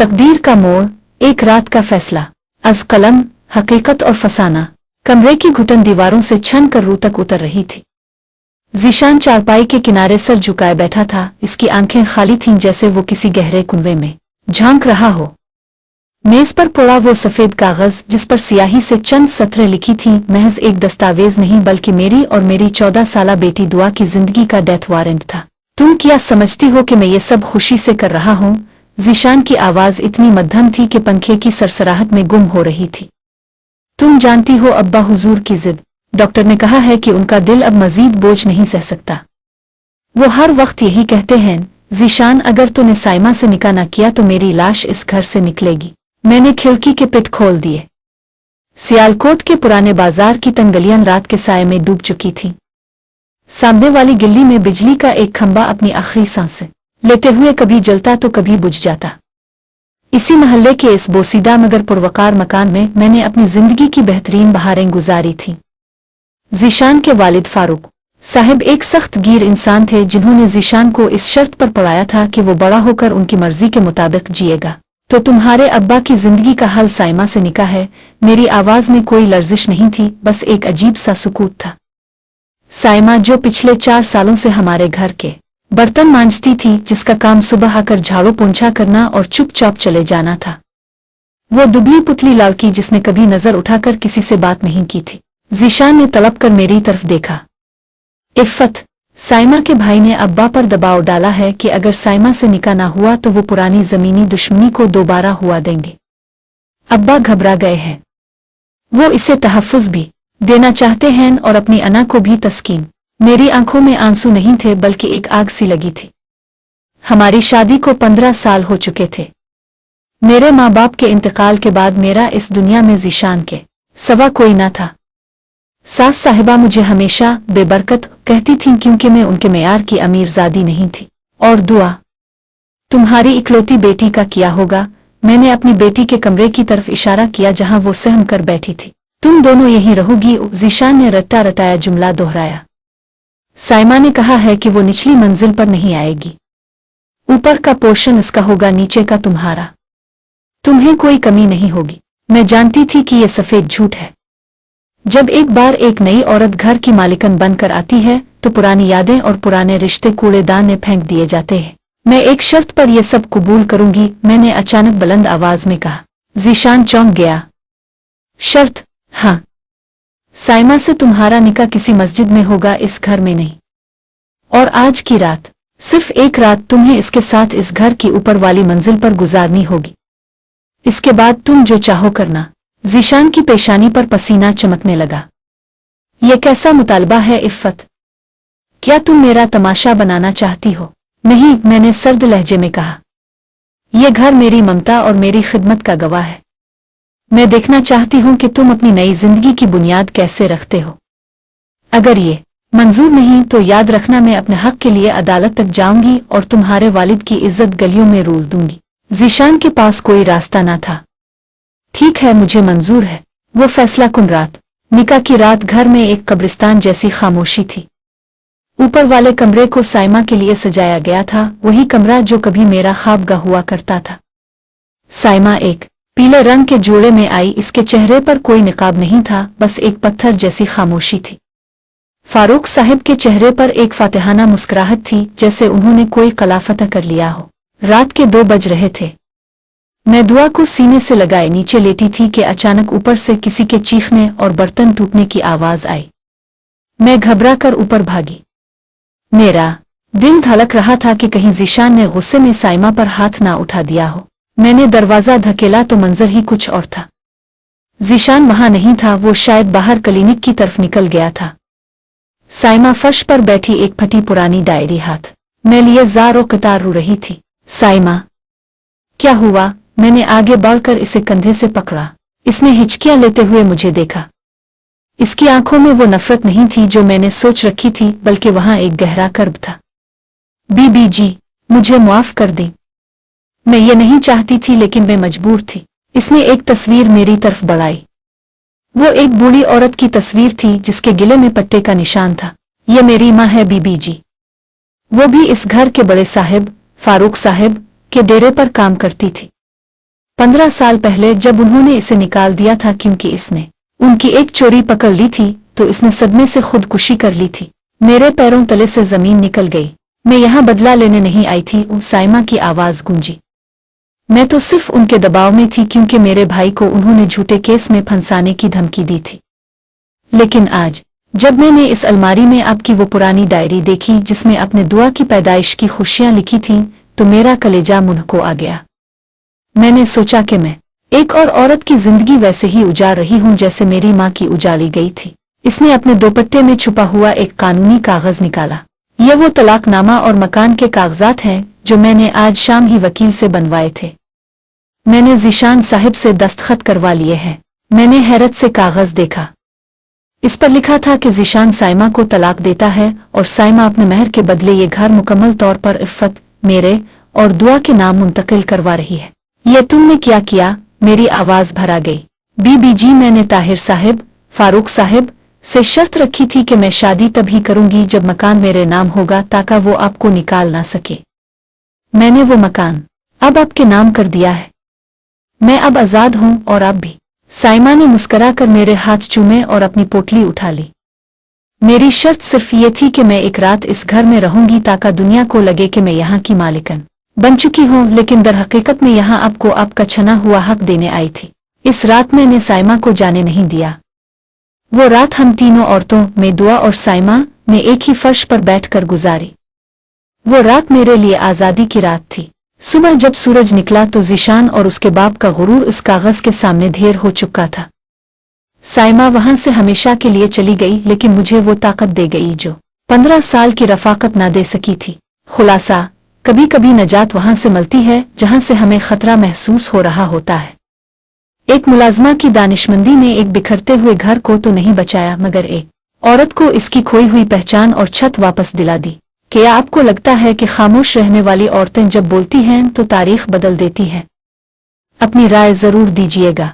तकदीर का मोड़, एक रात का फैसला। अज कलम, हकीकत और फसाना। कमरे की घुटन दीवारों से छन कर रूह तक उतर रही थी। ज़ीशान चारपाई के किनारे सर झुकाए बैठा था। इसकी आंखें खाली थीं, जैसे वो किसी गहरे कुनवे में झांक रहा हो। मेज पर पड़ा वो सफेद कागज जिस पर सियाही से चंद सतरें लिखी थीं, महज एक दस्तावेज नहीं बल्कि मेरी और मेरी 14 साला बेटी दुआ की जिंदगी का डेथ वारंट था। तुम क्या समझती हो कि मैं ये सब खुशी से कर रहा हूँ? ज़ीशान की आवाज इतनी मध्यम थी कि पंखे की सरसराहट में गुम हो रही थी। तुम जानती हो अब्बा हुजूर की जिद। डॉक्टर ने कहा है कि उनका दिल अब मजीद बोझ नहीं सह सकता। वो हर वक्त यही कहते हैं, ज़ीशान अगर तूने साइमा से निकाह न किया तो मेरी लाश इस घर से निकलेगी। मैंने खिड़की के पिट खोल दिए। सियालकोट के पुराने बाजार की तंगलियां रात के साये में डूब चुकी थीं। सामने वाली गिल्ली में बिजली का एक खंबा अपनी आखिरी सांसें लेते हुए कभी जलता तो कभी बुझ जाता। इसी महल्ले के इस बोसीदा मगर पुरवकार मकान में मैंने अपनी जिंदगी की बेहतरीन बहारें गुजारी थीं। ज़ीशान के वालिद फारूक साहिब एक सख्त गिर इंसान थे, जिन्होंने ज़ीशान को इस शर्त पर पढ़ाया था कि वो बड़ा होकर उनकी मर्जी के मुताबिक जिएगा। तो तुम्हारे अब्बा की जिंदगी का हल साइमा से निकाह है। मेरी आवाज में कोई लर्जिश नहीं थी, बस एक अजीब सा सुकूत था। साइमा, जो पिछले 4 सालों से हमारे घर के बर्तन मांजती थी, जिसका काम सुबह आकर झाड़ू पोंछा करना और चुपचाप चले जाना था। वो दुबली पुतली लड़की जिसने कभी नजर उठाकर किसी से बात नहीं की थी। ज़ीशान ने तलब कर मेरी तरफ देखा। इफ़्फ़त, साइमा के भाई ने अब्बा पर दबाव डाला है कि अगर साइमा से निकाह ना हुआ तो वो पुरानी जमीनी दुश्मनी को दोबारा हुआ देंगे। अब्बा घबरा गए हैं। वो इसे तहफ़्फ़ुज़ भी देना चाहते हैं और अपनी अना को भी तस्कीन। मेरी आंखों में आंसू नहीं थे बल्कि एक आग सी लगी थी। हमारी शादी को 15 साल हो चुके थे। मेरे माँ बाप के इंतकाल के बाद मेरा इस दुनिया में ज़ीशान के सिवा कोई ना था। सास साहिबा मुझे हमेशा बेबरकत कहती थीं क्योंकि मैं उनके मेयार की अमीरजादी नहीं थी। और दुआ, तुम्हारी इकलौती बेटी का क्या होगा? मैंने अपनी बेटी के कमरे की तरफ इशारा किया जहां वो सहम कर बैठी थी। तुम दोनों यहीं रहोगी? ज़ीशान ने रट्टा रटाया जुमला दोहराया। साइमा ने कहा है कि वो निचली मंजिल पर नहीं आएगी। ऊपर का पोर्शन इसका होगा, नीचे का तुम्हारा। तुम्हें कोई कमी नहीं होगी। मैं जानती थी कि यह सफेद झूठ है। जब एक बार एक नई औरत घर की मालिकन बनकर आती है तो पुरानी यादें और पुराने रिश्ते कूड़ेदान में फेंक दिए जाते हैं। मैं एक शर्त पर यह सब कबूल करूंगी, मैंने अचानक बुलंद आवाज में कहा। ज़ीशान चौंक गया। शर्त? हाँ। साइमा से तुम्हारा निकाह किसी मस्जिद में होगा, इस घर में नहीं। और आज की रात, सिर्फ एक रात तुम्हें इसके साथ इस घर की ऊपर वाली मंजिल पर गुजारनी होगी। इसके बाद तुम जो चाहो करना। ज़ीशान की पेशानी पर पसीना चमकने लगा। यह कैसा मुतालबा है इफ़्फ़त? क्या तुम मेरा तमाशा बनाना चाहती हो? नहीं, मैंने सर्द लहजे में कहा। यह घर मेरी ममता और मेरी खिदमत का गवाह है। मैं देखना चाहती हूं कि तुम अपनी नई जिंदगी की बुनियाद कैसे रखते हो। अगर ये मंजूर नहीं तो याद रखना, मैं अपने हक के लिए अदालत तक जाऊंगी और तुम्हारे वालिद की इज्जत गलियों में रूल दूंगी। ज़ीशान के पास कोई रास्ता ना था। ठीक है, मुझे मंजूर है। वो फैसला कुन रात, निकाह की रात, घर में एक कब्रिस्तान जैसी खामोशी थी। ऊपर वाले कमरे को साइमा के लिए सजाया गया था, वही कमरा जो कभी मेरा ख्वाबगाह हुआ करता था। साइमा एक पीले रंग के जोड़े में आई। इसके चेहरे पर कोई निकाब नहीं था, बस एक पत्थर जैसी खामोशी थी। फारूक साहिब के चेहरे पर एक फातिहाना मुस्कुराहट थी, जैसे उन्होंने कोई कला फतह कर लिया हो। रात के 2 बज रहे थे। मैं दुआ को सीने से लगाए नीचे लेटी थी कि अचानक ऊपर से किसी के चीखने और बर्तन टूटने की आवाज आई। मैं घबरा कर ऊपर भागी। मेरा दिल धड़क रहा था कि कहीं ज़ीशान ने गुस्से में साइमा पर हाथ ना उठा दिया हो। मैंने दरवाजा धकेला तो मंजर ही कुछ और था। ज़ीशान वहां नहीं था, वो शायद बाहर क्लिनिक की तरफ निकल गया था। साइमा फर्श पर बैठी एक फटी पुरानी डायरी हाथ में लिए ज़ारो कतार रो रही थी। साइमा, क्या हुआ? मैंने आगे बढ़कर इसे कंधे से पकड़ा। इसने हिचकियां लेते हुए मुझे देखा। इसकी आंखों में वो नफरत नहीं थी जो मैंने सोच रखी थी, बल्कि वहां एक गहरा कर्ब था। बीबी जी, मुझे माफ कर दें। मैं ये नहीं चाहती थी लेकिन मैं मजबूर थी। इसने एक तस्वीर मेरी तरफ बढ़ाई। वो एक बूढ़ी औरत की तस्वीर थी जिसके गिले में पट्टे का निशान था। ये मेरी माँ है बीबी जी। वो भी इस घर के बड़े साहिब फारूक साहिब के डेरे पर काम करती थी। 15 साल पहले जब उन्होंने इसे निकाल दिया था क्योंकि इसने उनकी एक चोरी पकड़ ली थी तो इसने सदमे से खुदकुशी कर ली थी। मेरे पैरों तले से जमीन निकल गई। मैं यहाँ बदला लेने नहीं आई थी। साइमा की आवाज गूंजी। मैं तो सिर्फ उनके दबाव में थी क्योंकि मेरे भाई को उन्होंने झूठे केस में फंसाने की धमकी दी थी। लेकिन आज जब मैंने इस अलमारी में आपकी वो पुरानी डायरी देखी जिसमें अपने दुआ की पैदाइश की खुशियां लिखी थीं, तो मेरा कलेजा मुंह को आ गया। मैंने सोचा कि मैं एक और औरत की जिंदगी वैसे ही उजाड़ रही हूं जैसे मेरी मां की उजाड़ी गई थी। इसने अपने दोपट्टे में छुपा हुआ एक कानूनी कागज निकाला। ये वो तलाकनामा और मकान के कागजात हैं जो मैंने आज शाम ही वकील से बनवाए थे। मैंने ज़ीशान साहिब से दस्तखत करवा लिए हैं। मैंने हैरत से कागज देखा। इस पर लिखा था कि ज़ीशान साइमा को तलाक देता है और साइमा अपने महर के बदले ये घर मुकम्मल तौर पर इफ़्फ़त, मेरे और दुआ के नाम मुंतकिल करवा रही है। ये तुमने क्या किया? मेरी आवाज भरा गई। बीबी जी, मैंने ताहिर साहिब, फारूक साहिब से शर्त रखी थी कि मैं शादी तभी करूंगी जब मकान मेरे नाम होगा ताकि वो आपको निकाल ना सके। मैंने वो मकान अब आपके नाम कर दिया है। मैं अब आजाद हूं और आप भी। साइमा ने मुस्कुराकर मेरे हाथ चूमे और अपनी पोटली उठा ली। मेरी शर्त सिर्फ ये थी कि मैं एक रात इस घर में रहूंगी ताकि दुनिया को लगे कि मैं यहाँ की मालिकन बन चुकी हूँ, लेकिन दर हकीकत में यहाँ आपको आपका छना हुआ हक देने आई थी। इस रात मैंने साइमा को जाने नहीं दिया। वो रात हम तीनों औरतों में दुआ और साइमा ने एक ही फर्श पर बैठकर गुजारी। वो रात मेरे लिए आज़ादी की रात थी। सुबह जब सूरज निकला तो ज़ीशान और उसके बाप का गुरूर इस कागज के सामने ढेर हो चुका था। साइमा वहां से हमेशा के लिए चली गई, लेकिन मुझे वो ताकत दे गई जो 15 साल की रफाकत ना दे सकी थी। खुलासा, कभी कभी नजात वहां से मिलती है जहां से हमें खतरा महसूस हो रहा होता है। एक मुलाजमा की दानिशमंदी ने एक बिखरते हुए घर को तो नहीं बचाया, मगर एक औरत को इसकी खोई हुई पहचान और छत वापस दिला दी। क्या आपको लगता है कि खामोश रहने वाली औरतें जब बोलती हैं तो तारीख बदल देती है? अपनी राय जरूर दीजिएगा।